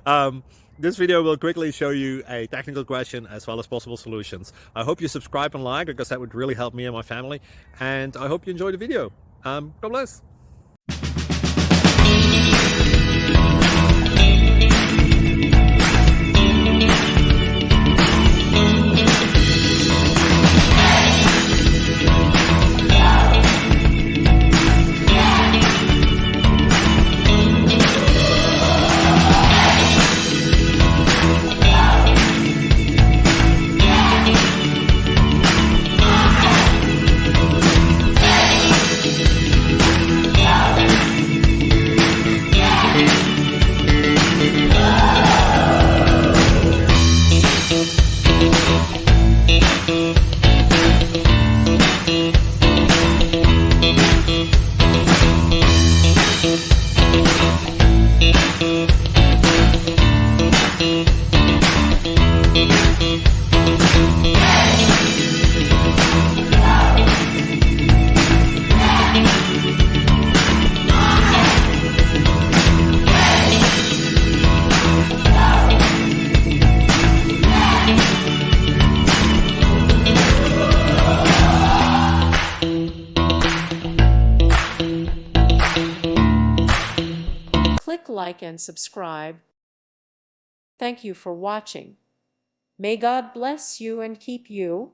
um, this video will quickly show you a technical question as well as possible solutions. I hope you subscribe and like because that would really help me and my family. And I hope you enjoy the video. God bless. Click like and subscribe. Thank you for watching. May God bless you and keep you.